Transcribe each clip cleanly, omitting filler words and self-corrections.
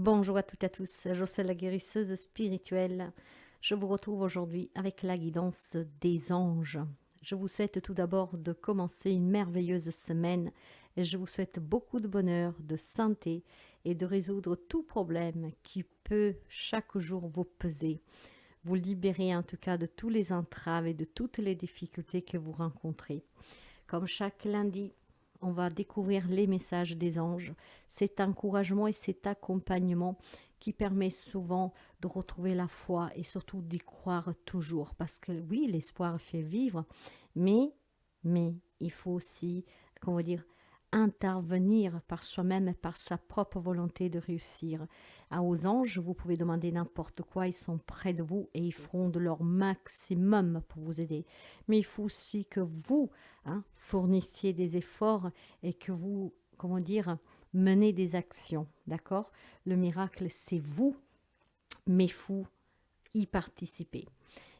Bonjour à toutes et à tous, je suis la guérisseuse spirituelle. Je vous retrouve aujourd'hui avec la guidance des anges. Je vous souhaite tout d'abord de commencer une merveilleuse semaine et je vous souhaite beaucoup de bonheur, de santé et de résoudre tout problème qui peut chaque jour vous peser. Vous libérer en tout cas de tous les entraves et de toutes les difficultés que vous rencontrez. Comme chaque lundi, on va découvrir les messages des anges, cet encouragement et cet accompagnement qui permet souvent de retrouver la foi et surtout d'y croire toujours. Parce que oui, l'espoir fait vivre, mais il faut aussi, comment dire, intervenir par soi-même et par sa propre volonté de réussir. Aux anges, vous pouvez demander n'importe quoi, ils sont près de vous et ils feront de leur maximum pour vous aider. Mais il faut aussi que vous fournissiez des efforts et que vous, comment dire, menez des actions, d'accord? Le miracle, c'est vous, mais il faut y participer.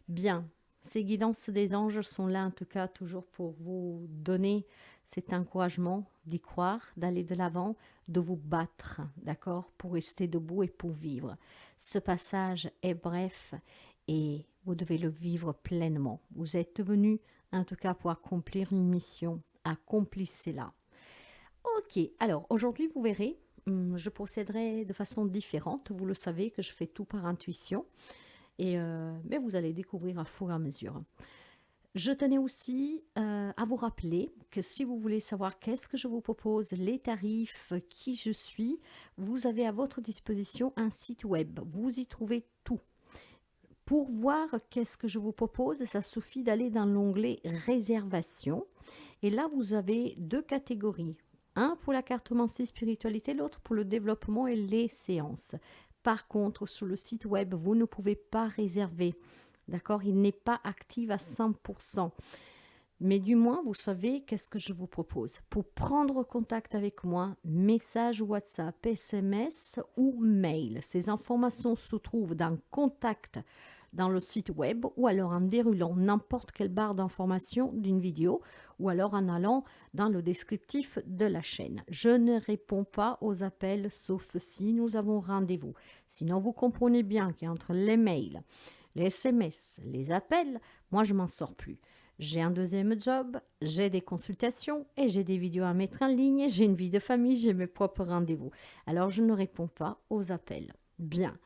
Bien, ces guidances des anges sont là en tout cas toujours pour vous donner cet encouragement d'y croire, d'aller de l'avant, de vous battre, d'accord, pour rester debout et pour vivre. Ce passage est bref et vous devez le vivre pleinement. Vous êtes venu en tout cas pour accomplir une mission. Accomplissez-la. Ok, alors aujourd'hui vous verrez, je procéderai de façon différente. Vous le savez que je fais tout par intuition. Mais vous allez découvrir à fur et à mesure. Je tenais aussi à vous rappeler que si vous voulez savoir qu'est-ce que je vous propose, les tarifs, qui je suis, vous avez à votre disposition un site web. Vous y trouvez tout. Pour voir qu'est-ce que je vous propose, ça suffit d'aller dans l'onglet réservation. Et là, vous avez deux catégories. Un pour la cartomancie spiritualité, l'autre pour le développement et les séances. Par contre, sur le site web, vous ne pouvez pas réserver. D'accord? Il n'est pas actif à 100%. Mais du moins, vous savez qu'est-ce que je vous propose. Pour prendre contact avec moi, message WhatsApp, SMS ou mail. Ces informations se trouvent dans Contact dans le site web ou alors en déroulant n'importe quelle barre d'information d'une vidéo ou alors en allant dans le descriptif de la chaîne. Je ne réponds pas aux appels sauf si nous avons rendez-vous. Sinon, vous comprenez bien qu'entre les mails, les SMS, les appels, moi je m'en sors plus. J'ai un deuxième job, j'ai des consultations et j'ai des vidéos à mettre en ligne, j'ai une vie de famille, j'ai mes propres rendez-vous. Alors je ne réponds pas aux appels. Bien.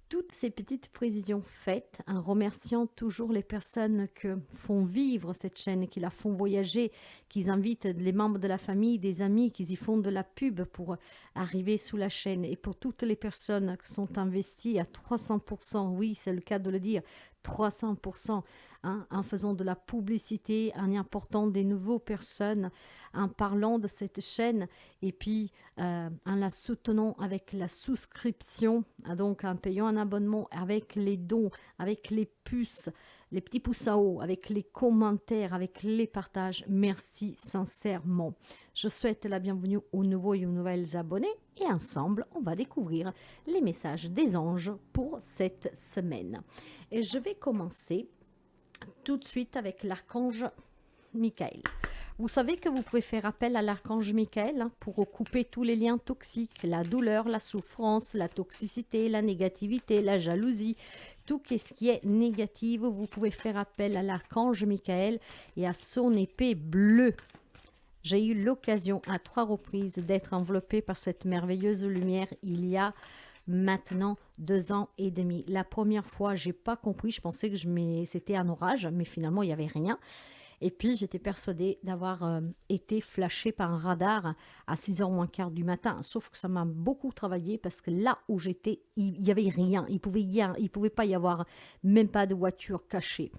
Toutes ces petites précisions faites en remerciant toujours les personnes qui font vivre cette chaîne, qui la font voyager, qui invitent les membres de la famille, des amis, qui y font de la pub pour arriver sous la chaîne. Et pour toutes les personnes qui sont investies à 300%, oui, c'est le cas de le dire, 300%, en faisant de la publicité, en y apportant des nouvelles personnes, en parlant de cette chaîne et puis en la soutenant avec la souscription, donc en payant un abonnement, avec les dons, avec les puces, les petits pouces à haut, avec les commentaires, avec les partages. Merci sincèrement. Je souhaite la bienvenue aux nouveaux et aux nouvelles abonnés et ensemble, on va découvrir les messages des anges pour cette semaine. Et je vais commencer tout de suite avec l'archange Michael. Vous savez que vous pouvez faire appel à l'archange Michael pour couper tous les liens toxiques, la douleur, la souffrance, la toxicité, la négativité, la jalousie, tout ce qui est négatif. Vous pouvez faire appel à l'archange Michael et à son épée bleue. J'ai eu l'occasion à 3 reprises d'être enveloppée par cette merveilleuse lumière il y a maintenant 2 ans et demi. La première fois, j'ai pas compris, je pensais que c'était un orage, mais finalement, il n'y avait rien. Et puis, j'étais persuadée d'avoir été flashée par un radar à 6h moins quart du matin. Sauf que ça m'a beaucoup travaillé parce que là où j'étais, il n'y avait rien. Il pouvait pas y avoir même pas de voiture cachée.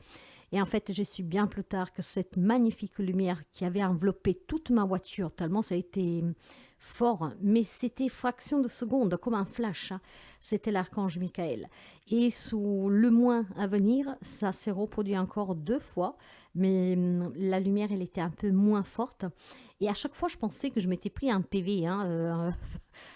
Et en fait, j'ai su bien plus tard que cette magnifique lumière qui avait enveloppé toute ma voiture, tellement ça a été fort, mais c'était fraction de seconde, comme un flash. C'était l'archange Michael. Et sous le mois à venir, ça s'est reproduit encore 2 fois, mais la lumière, elle était un peu moins forte. Et à chaque fois, je pensais que je m'étais pris un PV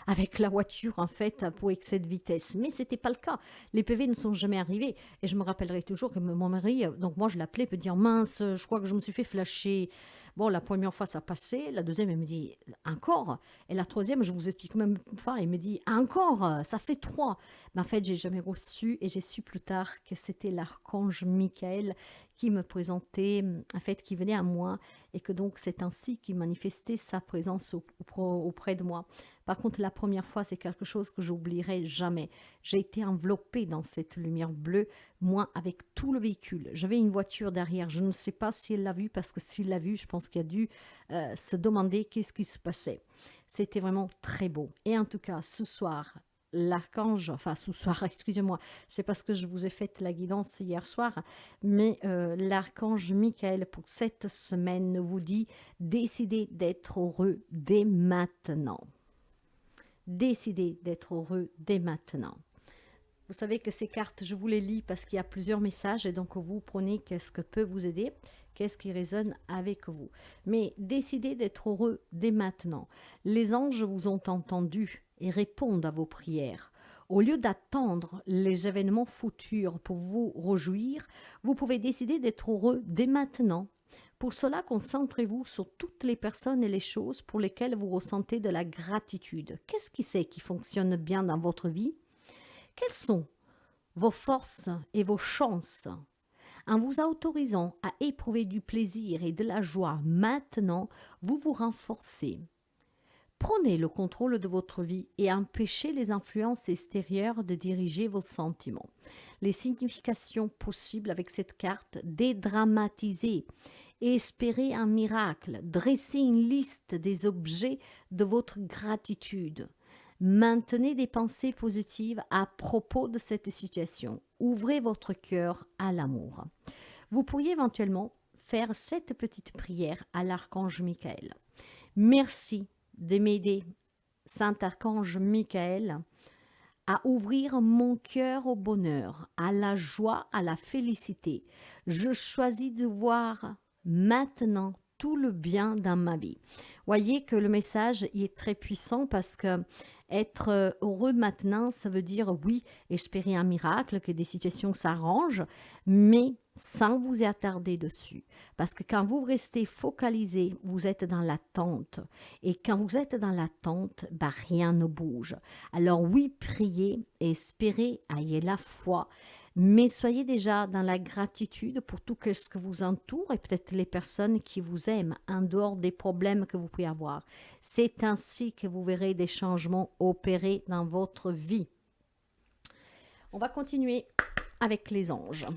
avec la voiture, en fait, pour excès de vitesse. Mais ce n'était pas le cas. Les PV ne sont jamais arrivés. Et je me rappellerai toujours que mon mari, donc moi, je l'appelais, peut dire, mince, je crois que je me suis fait flasher. Bon, la première fois, ça passait. La deuxième, elle me dit, encore. Et la troisième, je vous explique même pas. Elle me dit, encore, ça fait 3. Mais en fait, j'ai jamais reçu et j'ai su plus tard que c'était l'archange Michael qui me présentait, en fait, qui venait à moi et que donc c'est ainsi qu'il manifestait sa présence auprès de moi. Par contre, la première fois, c'est quelque chose que j'oublierai jamais. J'ai été enveloppée dans cette lumière bleue, moi, avec tout le véhicule. J'avais une voiture derrière. Je ne sais pas si elle l'a vue, parce que s'il l'a vue, je pense qu'il a dû se demander qu'est-ce qui se passait. C'était vraiment très beau. Et en tout cas, ce soir, l'archange, enfin ce soir, excusez-moi, c'est parce que je vous ai fait la guidance hier soir, mais l'archange Michael pour cette semaine vous dit: décidez d'être heureux dès maintenant. Décidez d'être heureux dès maintenant. Vous savez que ces cartes, je vous les lis parce qu'il y a plusieurs messages et donc vous prenez qu'est-ce que peut vous aider, qu'est-ce qui résonne avec vous. Mais décidez d'être heureux dès maintenant. Les anges vous ont entendu et répondent à vos prières. Au lieu d'attendre les événements futurs pour vous réjouir, vous pouvez décider d'être heureux dès maintenant. Pour cela, concentrez-vous sur toutes les personnes et les choses pour lesquelles vous ressentez de la gratitude. Qu'est-ce qui fonctionne bien dans votre vie? Quelles sont vos forces et vos chances? En vous autorisant à éprouver du plaisir et de la joie maintenant, vous vous renforcez. Prenez le contrôle de votre vie et empêchez les influences extérieures de diriger vos sentiments. Les significations possibles avec cette carte: dédramatiser, espérer un miracle, dresser une liste des objets de votre gratitude. Maintenez des pensées positives à propos de cette situation. Ouvrez votre cœur à l'amour. Vous pourriez éventuellement faire cette petite prière à l'archange Michael. Merci de m'aider, Saint Archange Michael, à ouvrir mon cœur au bonheur, à la joie, à la félicité. Je choisis de voir maintenant tout le bien dans ma vie. Voyez que le message il est très puissant parce que être heureux maintenant, ça veut dire oui, espérer un miracle, que des situations s'arrangent, mais sans vous y attarder dessus. Parce que quand vous restez focalisé, vous êtes dans l'attente. Et quand vous êtes dans l'attente, bah, rien ne bouge. Alors oui, priez, espérez, ayez la foi, mais soyez déjà dans la gratitude pour tout ce que vous entoure et peut-être les personnes qui vous aiment en dehors des problèmes que vous pouvez avoir. C'est ainsi que vous verrez des changements opérer dans votre vie. On va continuer avec les anges.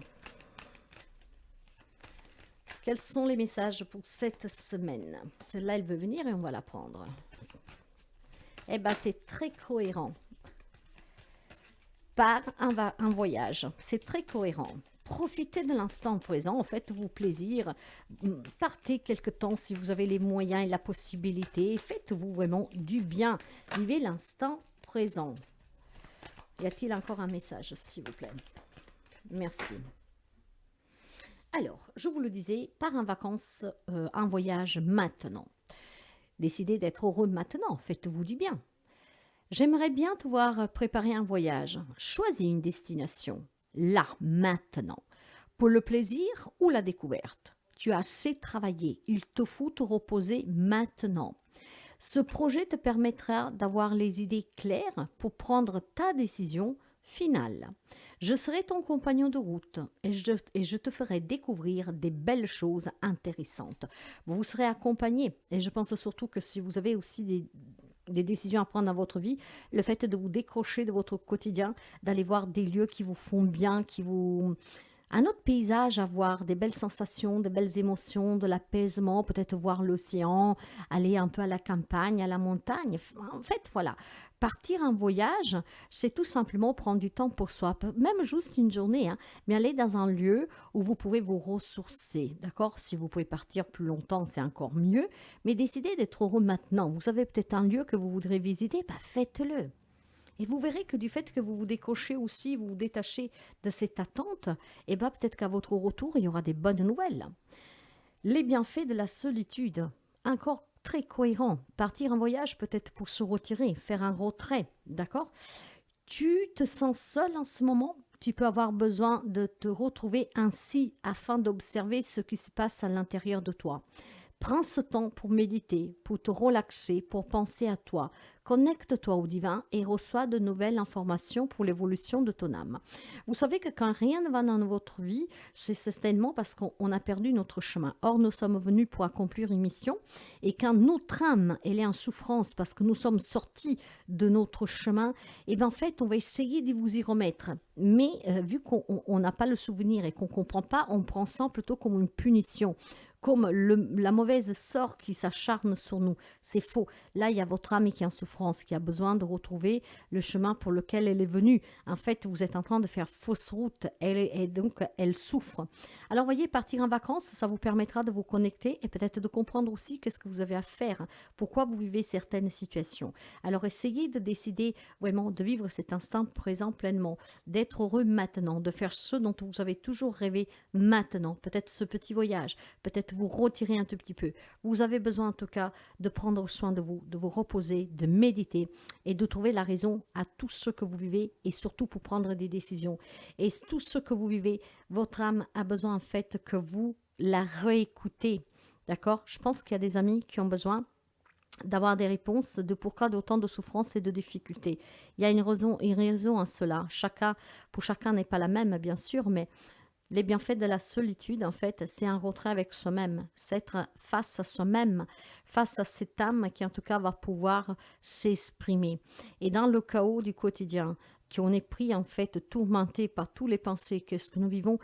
Quels sont les messages pour cette semaine? Celle-là, elle veut venir et on va la prendre. Eh bien, c'est très cohérent. Par un voyage, c'est très cohérent. Profitez de l'instant présent, faites-vous plaisir, partez quelque temps si vous avez les moyens et la possibilité, faites-vous vraiment du bien, vivez l'instant présent. Y a-t-il encore un message, s'il vous plaît? Merci. Alors, je vous le disais, par un voyage maintenant. Décidez d'être heureux maintenant, faites-vous du bien. J'aimerais bien te voir préparer un voyage. Choisis une destination, là, maintenant, pour le plaisir ou la découverte. Tu as assez travaillé, il te faut te reposer maintenant. Ce projet te permettra d'avoir les idées claires pour prendre ta décision finale. Je serai ton compagnon de route et je te ferai découvrir des belles choses intéressantes. Vous serez accompagné et je pense surtout que si vous avez aussi des décisions à prendre dans votre vie, le fait de vous décrocher de votre quotidien, d'aller voir des lieux qui vous font bien, un autre paysage à voir, des belles sensations, des belles émotions, de l'apaisement, peut-être voir l'océan, aller un peu à la campagne, à la montagne. En fait, voilà, partir en voyage, c'est tout simplement prendre du temps pour soi, même juste une journée, hein, mais aller dans un lieu où vous pouvez vous ressourcer, d'accord? Si vous pouvez partir plus longtemps, c'est encore mieux, mais décidez d'être heureux maintenant. Vous avez peut-être un lieu que vous voudrez visiter, bah faites-le. Et vous verrez que du fait que vous vous décrochez aussi, vous vous détachez de cette attente, et bien peut-être qu'à votre retour, il y aura des bonnes nouvelles. Les bienfaits de la solitude, encore très cohérent. Partir en voyage peut-être pour se retirer, faire un retrait, d'accord? Tu te sens seul en ce moment, tu peux avoir besoin de te retrouver ainsi afin d'observer ce qui se passe à l'intérieur de toi. Prends ce temps pour méditer, pour te relaxer, pour penser à toi. Connecte-toi au divin et reçois de nouvelles informations pour l'évolution de ton âme. Vous savez que quand rien ne va dans votre vie, c'est certainement parce qu'on a perdu notre chemin. Or, nous sommes venus pour accomplir une mission et quand notre âme elle est en souffrance parce que nous sommes sortis de notre chemin, et bien en fait, on va essayer de vous y remettre. Mais vu qu'on n'a pas le souvenir et qu'on ne comprend pas, on prend ça plutôt comme une punition, comme la mauvaise sort qui s'acharne sur nous. C'est faux. Là, il y a votre âme qui est en souffrance, qui a besoin de retrouver le chemin pour lequel elle est venue. En fait, vous êtes en train de faire fausse route et donc elle souffre. Alors, voyez, partir en vacances, ça vous permettra de vous connecter et peut-être de comprendre aussi qu'est-ce que vous avez à faire, pourquoi vous vivez certaines situations. Alors, essayez de décider vraiment de vivre cet instant présent pleinement, d'être heureux maintenant, de faire ce dont vous avez toujours rêvé maintenant. Peut-être ce petit voyage, peut-être vous retirer un tout petit peu. Vous avez besoin en tout cas de prendre soin de vous reposer, de méditer et de trouver la raison à tout ce que vous vivez et surtout pour prendre des décisions. Et tout ce que vous vivez, votre âme a besoin en fait que vous la réécoutez. D'accord? Je pense qu'il y a des amis qui ont besoin d'avoir des réponses de pourquoi d'autant de souffrances et de difficultés. Il y a une raison à cela. Pour chacun n'est pas la même, bien sûr, mais les bienfaits de la solitude, en fait, c'est un retrait avec soi-même. C'est être face à soi-même, face à cette âme qui, en tout cas, va pouvoir s'exprimer. Et dans le chaos du quotidien, qu'on est pris, en fait, tourmenté par tous les pensées que ce que nous vivons,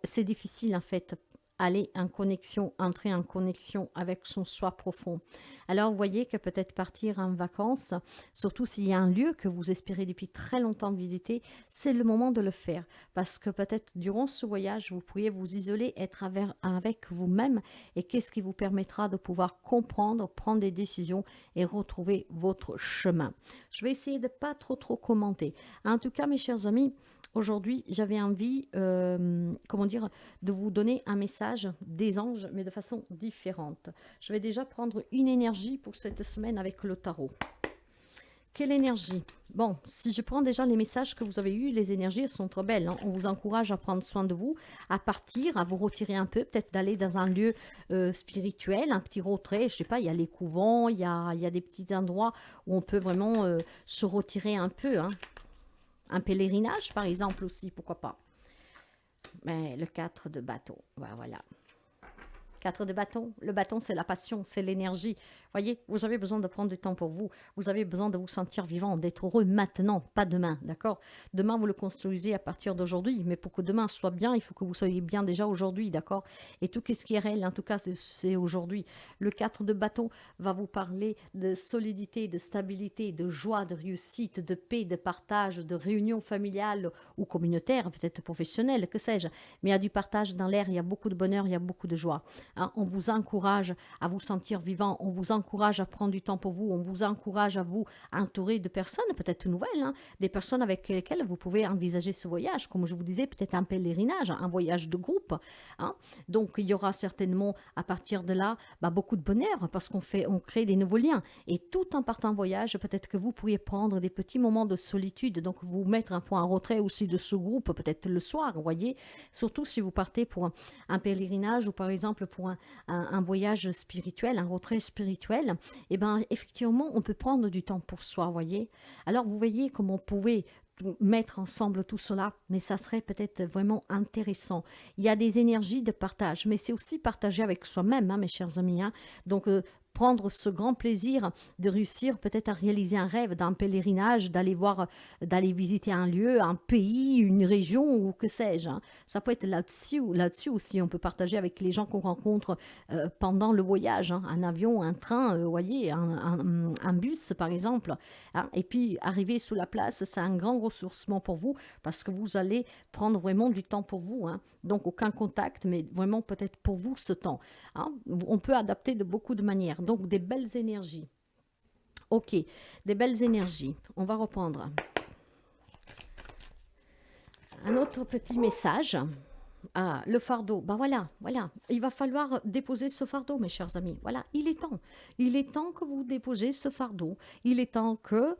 c'est difficile, en fait, aller en connexion, entrer en connexion avec son soi profond. Alors, vous voyez que peut-être partir en vacances, surtout s'il y a un lieu que vous espérez depuis très longtemps visiter, c'est le moment de le faire. Parce que peut-être durant ce voyage, vous pourriez vous isoler, être avec vous-même et qu'est-ce qui vous permettra de pouvoir comprendre, prendre des décisions et retrouver votre chemin. Je vais essayer de ne pas trop commenter. En tout cas, mes chers amis, aujourd'hui, j'avais envie, de vous donner un message des anges, mais de façon différente. Je vais déjà prendre une énergie pour cette semaine avec le tarot. Quelle énergie? Bon, si je prends déjà les messages que vous avez eus, les énergies, elles sont très belles. Hein. On vous encourage à prendre soin de vous, à partir, à vous retirer un peu, peut-être d'aller dans un lieu spirituel, un petit retrait. Je sais pas, il y a les couvents, il y a des petits endroits où on peut vraiment se retirer un peu. Hein. Un pèlerinage, par exemple, aussi, pourquoi pas. Mais le 4 de bâton, voilà. 4 de bâton, le bâton c'est la passion, c'est l'énergie. Voyez, vous avez besoin de prendre du temps pour vous. Vous avez besoin de vous sentir vivant, d'être heureux maintenant, pas demain, d'accord? Demain, vous le construisez à partir d'aujourd'hui, mais pour que demain soit bien, il faut que vous soyez bien déjà aujourd'hui, d'accord? Et tout ce qui est réel, en tout cas, c'est aujourd'hui. Le 4 de bâton va vous parler de solidité, de stabilité, de joie, de réussite, de paix, de partage, de réunion familiale ou communautaire, peut-être professionnelle, que sais-je. Mais il y a du partage dans l'air, il y a beaucoup de bonheur, il y a beaucoup de joie. Hein? On vous encourage à vous sentir vivant, on vous encourage à prendre du temps pour vous, on vous encourage à vous entourer de personnes peut-être nouvelles, hein, des personnes avec lesquelles vous pouvez envisager ce voyage, comme je vous disais, peut-être un pèlerinage, un voyage de groupe. Hein. Donc il y aura certainement à partir de là beaucoup de bonheur parce on crée des nouveaux liens. Et tout en partant en voyage, peut-être que vous pourriez prendre des petits moments de solitude, donc vous mettre un point en retrait aussi de ce groupe, peut-être le soir, vous voyez, surtout si vous partez pour un pèlerinage ou par exemple pour un voyage spirituel, un retrait spirituel. Et bien effectivement, on peut prendre du temps pour soi, voyez. Alors vous voyez comment on pouvait mettre ensemble tout cela, mais ça serait peut-être vraiment intéressant. Il y a des énergies de partage, mais c'est aussi partager avec soi-même, hein, mes chers amis. Hein. Donc prendre ce grand plaisir de réussir peut-être à réaliser un rêve d'un pèlerinage, d'aller visiter un lieu, un pays, une région ou que sais-je. Hein. Ça peut être là-dessus aussi. On peut partager avec les gens qu'on rencontre pendant le voyage, hein. Un avion, un train, voyez, un bus par exemple. Hein. Et puis arriver sous la place, c'est un grand ressourcement pour vous parce que vous allez prendre vraiment du temps pour vous. Hein. Donc aucun contact, mais vraiment peut-être pour vous ce temps. Hein. On peut adapter de beaucoup de manières. Donc des belles énergies. Ok, des belles énergies. On va reprendre. Un autre petit message. Ah, le fardeau. Voilà. Il va falloir déposer ce fardeau, mes chers amis. Voilà, il est temps. Il est temps que vous déposiez ce fardeau. Il est temps que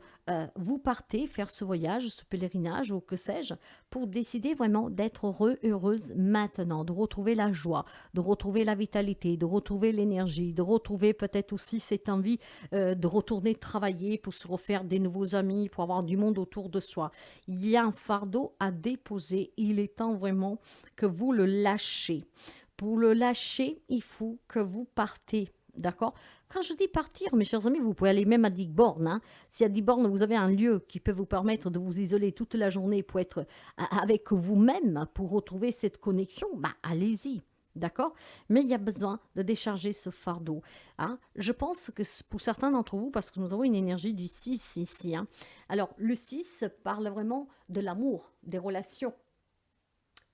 vous partez faire ce voyage, ce pèlerinage ou que sais-je, pour décider vraiment d'être heureux, heureuse maintenant, de retrouver la joie, de retrouver la vitalité, de retrouver l'énergie, de retrouver peut-être aussi cette envie de retourner travailler pour se refaire des nouveaux amis, pour avoir du monde autour de soi. Il y a un fardeau à déposer. Il est temps vraiment que vous le lâchez. Pour le lâcher, il faut que vous partez. D'accord? Quand je dis partir, mes chers amis, vous pouvez aller même à Digborn. Hein. Si à Digborn, vous avez un lieu qui peut vous permettre de vous isoler toute la journée pour être avec vous-même, pour retrouver cette connexion, bah, allez-y. D'accord? Mais il y a besoin de décharger ce fardeau. Hein. Je pense que pour certains d'entre vous, parce que nous avons une énergie du 6 ici. Hein. Alors, le 6 parle vraiment de l'amour, des relations.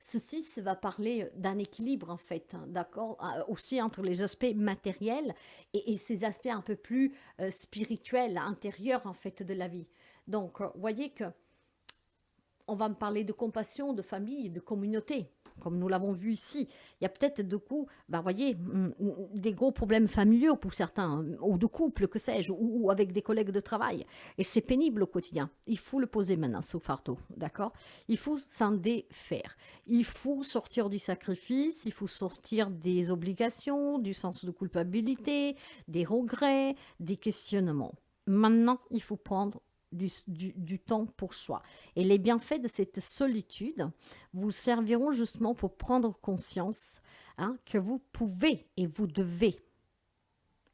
Ceci va parler d'un équilibre en fait, hein, d'accord, aussi entre les aspects matériels et ces aspects un peu plus spirituels, intérieurs en fait de la vie. Donc, voyez que on va me parler de compassion, de famille, de communauté, comme nous l'avons vu ici. Il y a peut-être de coup, ben voyez, des gros problèmes familiaux pour certains, ou de couple, que sais-je, ou avec des collègues de travail. Et c'est pénible au quotidien. Il faut le poser maintenant, ce fardeau, d'accord? Il faut s'en défaire. Il faut sortir du sacrifice, il faut sortir des obligations, du sens de culpabilité, des regrets, des questionnements. Maintenant, il faut prendre du temps pour soi. Et les bienfaits de cette solitude vous serviront justement pour prendre conscience que vous pouvez et vous devez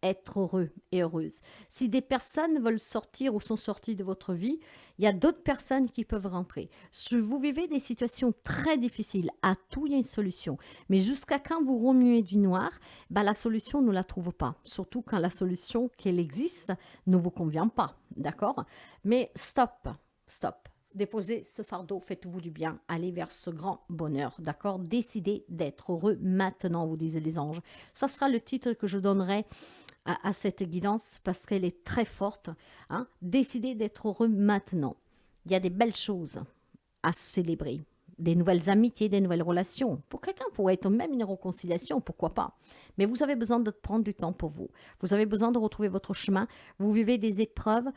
être heureux et heureuse. Si des personnes veulent sortir ou sont sorties de votre vie, il y a d'autres personnes qui peuvent rentrer. Si vous vivez des situations très difficiles, à tout il y a une solution. Mais jusqu'à quand vous remuez du noir, la solution ne la trouve pas. Surtout quand la solution qu'elle existe ne vous convient pas. D'accord? Mais stop, stop. Déposez ce fardeau, faites-vous du bien, allez vers ce grand bonheur, d'accord? Décidez d'être heureux maintenant, vous disent les anges. Ça sera le titre que je donnerai à cette guidance parce qu'elle est très forte. Hein? Décidez d'être heureux maintenant. Il y a des belles choses à célébrer. Des nouvelles amitiés, des nouvelles relations. Pour quelqu'un, pourrait être même une réconciliation, pourquoi pas. Mais vous avez besoin de prendre du temps pour vous. Vous avez besoin de retrouver votre chemin. Vous vivez des épreuves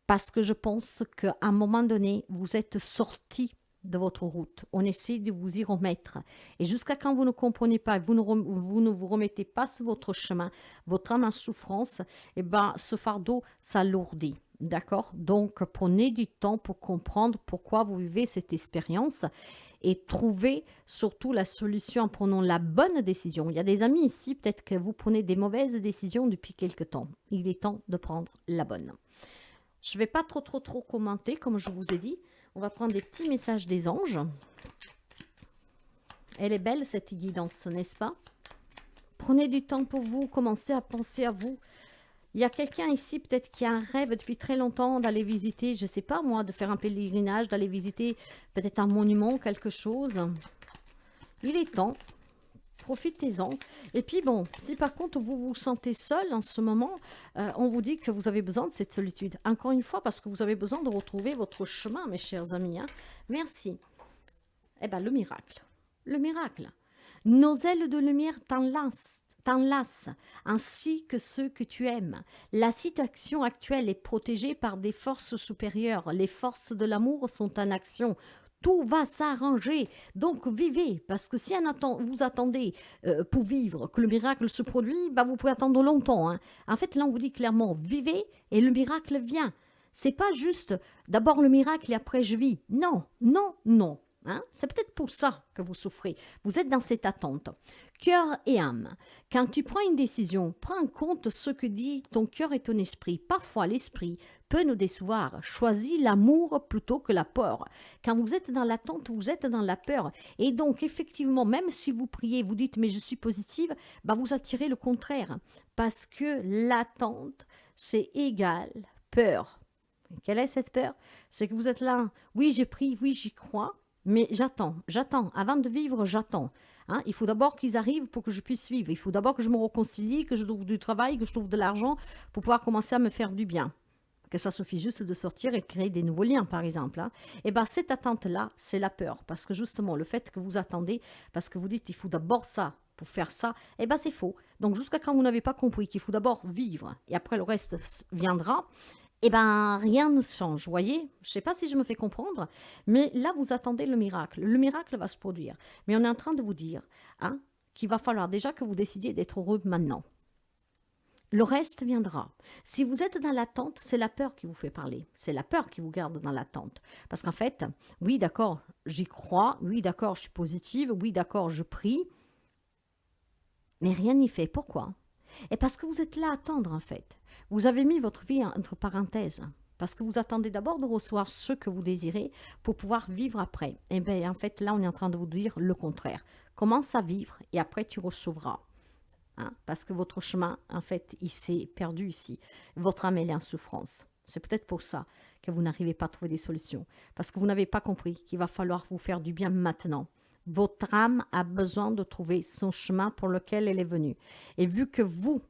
parce que je pense qu'à un moment donné, vous êtes sorti de votre route. On essaie de vous y remettre. Et jusqu'à quand vous ne comprenez pas, vous ne vous remettez pas sur votre chemin, votre âme en souffrance, ce fardeau s'alourdit. D'accord? Donc, prenez du temps pour comprendre pourquoi vous vivez cette expérience et trouvez surtout la solution en prenant la bonne décision. Il y a des amis ici, peut-être que vous prenez des mauvaises décisions depuis quelque temps. Il est temps de prendre la bonne. Je ne vais pas trop commenter, comme je vous ai dit. On va prendre des petits messages des anges. Elle est belle, cette guidance, n'est-ce pas? Prenez du temps pour vous, commencez à penser à vous. Il y a quelqu'un ici, peut-être qui a un rêve depuis très longtemps d'aller visiter, je ne sais pas moi, de faire un pèlerinage, d'aller visiter peut-être un monument, quelque chose. Il est temps. Profitez-en. Et puis bon, si par contre vous vous sentez seul en ce moment, on vous dit que vous avez besoin de cette solitude. Encore une fois, parce que vous avez besoin de retrouver votre chemin, mes chers amis. Hein. Merci. Eh bien, le miracle. Le miracle. Nos ailes de lumière t'enlacent, ainsi que ceux que tu aimes. La situation actuelle est protégée par des forces supérieures. Les forces de l'amour sont en action. Tout va s'arranger. Donc, vivez. Parce que si vous attendez pour vivre que le miracle se produit, vous pouvez attendre longtemps. Hein. En fait, là, on vous dit clairement, vivez et le miracle vient. C'est pas juste d'abord le miracle et après je vis. Non, non, non. Hein? C'est peut-être pour ça que vous souffrez. Vous êtes dans cette attente. Cœur et âme. Quand tu prends une décision, prends en compte ce que dit ton cœur et ton esprit. Parfois, l'esprit peut nous décevoir. Choisis l'amour plutôt que la peur. Quand vous êtes dans l'attente, vous êtes dans la peur. Et donc, effectivement, même si vous priez, vous dites « mais je suis positive », vous attirez le contraire. Parce que l'attente, c'est égal peur. Quelle est cette peur? C'est que vous êtes là, oui, j'ai pris, oui, j'y crois. Mais j'attends. Avant de vivre, j'attends. Hein? Il faut d'abord qu'ils arrivent pour que je puisse vivre. Il faut d'abord que je me réconcilie, que je trouve du travail, que je trouve de l'argent pour pouvoir commencer à me faire du bien. Que ça suffit juste de sortir et créer des nouveaux liens, par exemple. Hein? Et cette attente-là, c'est la peur. Parce que justement, le fait que vous attendez, parce que vous dites il faut d'abord ça pour faire ça, c'est faux. Donc jusqu'à quand vous n'avez pas compris qu'il faut d'abord vivre et après le reste viendra, eh ben, rien ne change, voyez? Je ne sais pas si je me fais comprendre, mais là, vous attendez le miracle. Le miracle va se produire. Mais on est en train de vous dire hein, qu'il va falloir déjà que vous décidiez d'être heureux maintenant. Le reste viendra. Si vous êtes dans l'attente, c'est la peur qui vous fait parler. C'est la peur qui vous garde dans l'attente. Parce qu'en fait, oui, d'accord, j'y crois. Oui, d'accord, je suis positive. Oui, d'accord, je prie. Mais rien n'y fait. Pourquoi? Et parce que vous êtes là à attendre, en fait. Vous avez mis votre vie entre parenthèses. Parce que vous attendez d'abord de recevoir ce que vous désirez pour pouvoir vivre après. Et bien, en fait, là, on est en train de vous dire le contraire. Commence à vivre et après, tu recevras. Hein, parce que votre chemin, en fait, il s'est perdu ici. Votre âme, elle est en souffrance. C'est peut-être pour ça que vous n'arrivez pas à trouver des solutions. Parce que vous n'avez pas compris qu'il va falloir vous faire du bien maintenant. Votre âme a besoin de trouver son chemin pour lequel elle est venue. Et vu que vous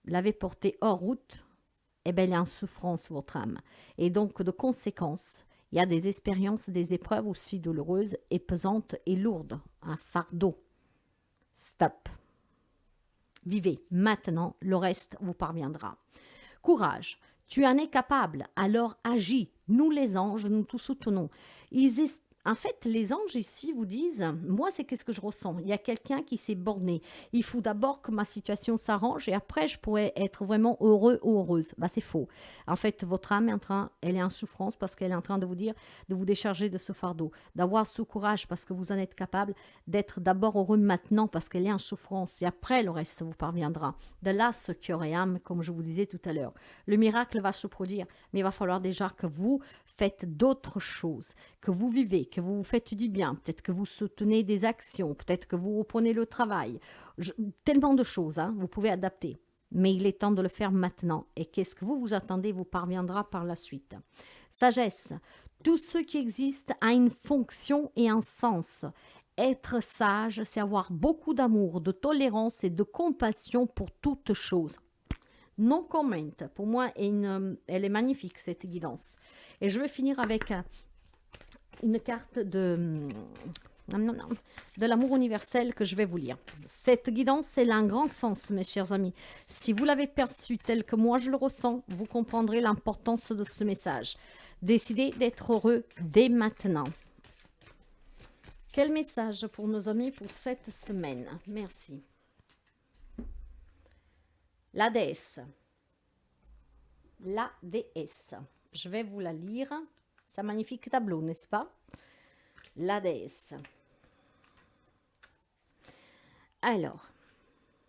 l'avez porté hors route, eh bien, elle est en souffrance, votre âme. Et donc, de conséquence, il y a des expériences, des épreuves aussi douloureuses et pesantes et lourdes. Un fardeau. Stop. Vivez maintenant, le reste vous parviendra. Courage, tu en es capable, alors agis. Nous les anges, nous tous soutenons. En fait, les anges ici vous disent, moi c'est qu'est-ce que je ressens. Il y a quelqu'un qui s'est borné. Il faut d'abord que ma situation s'arrange et après je pourrais être vraiment heureux ou heureuse. Bah, c'est faux. En fait, votre âme elle est en souffrance parce qu'elle est en train de vous dire de vous décharger de ce fardeau, d'avoir ce courage parce que vous en êtes capable, d'être d'abord heureux maintenant parce qu'elle est en souffrance et après le reste vous parviendra. De là ce cœur et âme, comme je vous disais tout à l'heure. Le miracle va se produire, mais il va falloir déjà que vous faites d'autres choses, que vous vivez, que vous vous faites du bien, peut-être que vous soutenez des actions, peut-être que vous reprenez le travail. Tellement de choses, hein, vous pouvez adapter. Mais il est temps de le faire maintenant. Et qu'est-ce que vous attendez vous parviendra par la suite. Sagesse. Tout ce qui existe a une fonction et un sens. Être sage, c'est avoir beaucoup d'amour, de tolérance et de compassion pour toute chose. Non comment. Pour moi, elle est magnifique, cette guidance. Et je vais finir avec une carte de l'amour universel que je vais vous lire. Cette guidance, elle a un grand sens, mes chers amis. Si vous l'avez perçu tel que moi je le ressens, vous comprendrez l'importance de ce message. Décidez d'être heureux dès maintenant. Quel message pour nos amis pour cette semaine? Merci. La déesse. La déesse. Je vais vous la lire. C'est un magnifique tableau, n'est-ce pas? La déesse. Alors,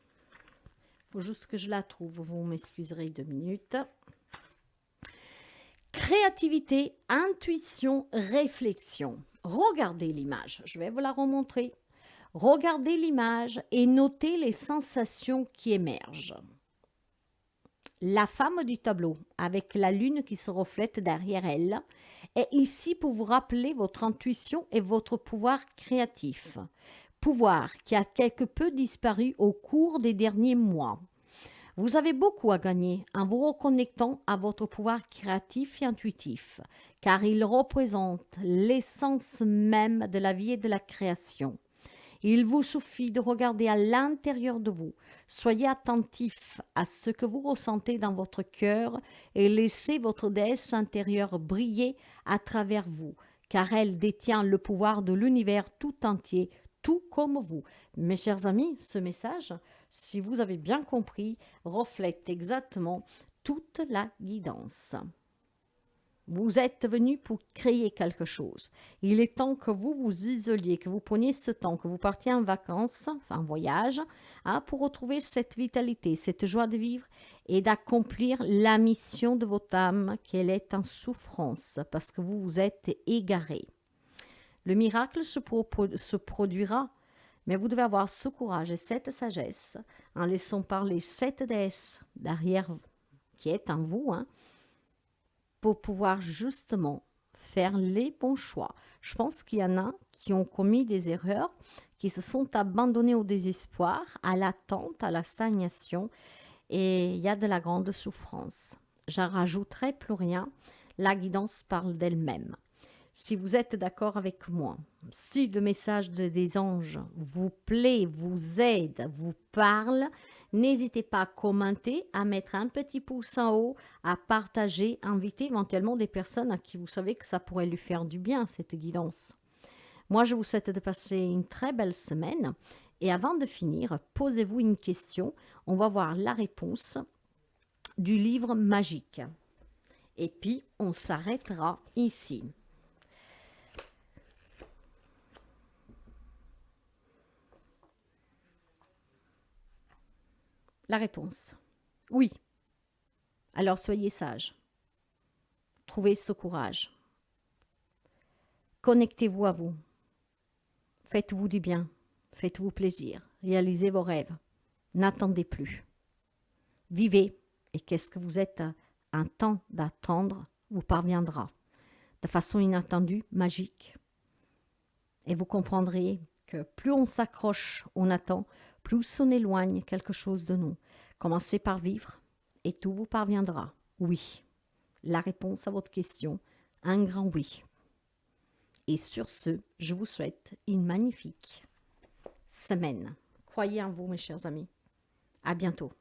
il faut juste que je la trouve. Vous m'excuserez 2 minutes. Créativité, intuition, réflexion. Regardez l'image. Je vais vous la remontrer. Regardez l'image et notez les sensations qui émergent. La femme du tableau, avec la lune qui se reflète derrière elle, est ici pour vous rappeler votre intuition et votre pouvoir créatif. Pouvoir qui a quelque peu disparu au cours des derniers mois. Vous avez beaucoup à gagner en vous reconnectant à votre pouvoir créatif et intuitif, car il représente l'essence même de la vie et de la création. Il vous suffit de regarder à l'intérieur de vous. Soyez attentif à ce que vous ressentez dans votre cœur et laissez votre déesse intérieure briller à travers vous, car elle détient le pouvoir de l'univers tout entier, tout comme vous. Mes chers amis, ce message, si vous avez bien compris, reflète exactement toute la guidance. Vous êtes venu pour créer quelque chose. Il est temps que vous vous isoliez, que vous preniez ce temps, que vous partiez en vacances, enfin en voyage, pour retrouver cette vitalité, cette joie de vivre et d'accomplir la mission de votre âme, qu'elle est en souffrance, parce que vous vous êtes égaré. Le miracle se produira, mais vous devez avoir ce courage et cette sagesse, en laissant parler cette déesse derrière qui est en vous, pour pouvoir justement faire les bons choix. Je pense qu'il y en a qui ont commis des erreurs, qui se sont abandonnés au désespoir, à l'attente, à la stagnation, et il y a de la grande souffrance. J'en rajouterai plus rien, la guidance parle d'elle-même. si vous êtes d'accord avec moi. Si le message des anges vous plaît, vous aide, vous parle, n'hésitez pas à commenter, à mettre un petit pouce en haut, à partager, inviter éventuellement des personnes à qui vous savez que ça pourrait lui faire du bien, cette guidance. Moi, je vous souhaite de passer une très belle semaine. Et avant de finir, posez-vous une question. On va voir la réponse du livre magique. Et puis, on s'arrêtera ici. La réponse. Oui. Alors soyez sage. Trouvez ce courage. Connectez-vous à vous. Faites-vous du bien. Faites-vous plaisir. Réalisez vos rêves. N'attendez plus. Vivez. Et qu'est-ce que vous êtes un temps d'attendre vous parviendra. De façon inattendue, magique. Et vous comprendrez que plus on s'accroche, on attend, plus on éloigne quelque chose de nous. Commencez par vivre et tout vous parviendra. Oui. La réponse à votre question, un grand oui. Et sur ce, je vous souhaite une magnifique semaine. Croyez en vous, mes chers amis. À bientôt.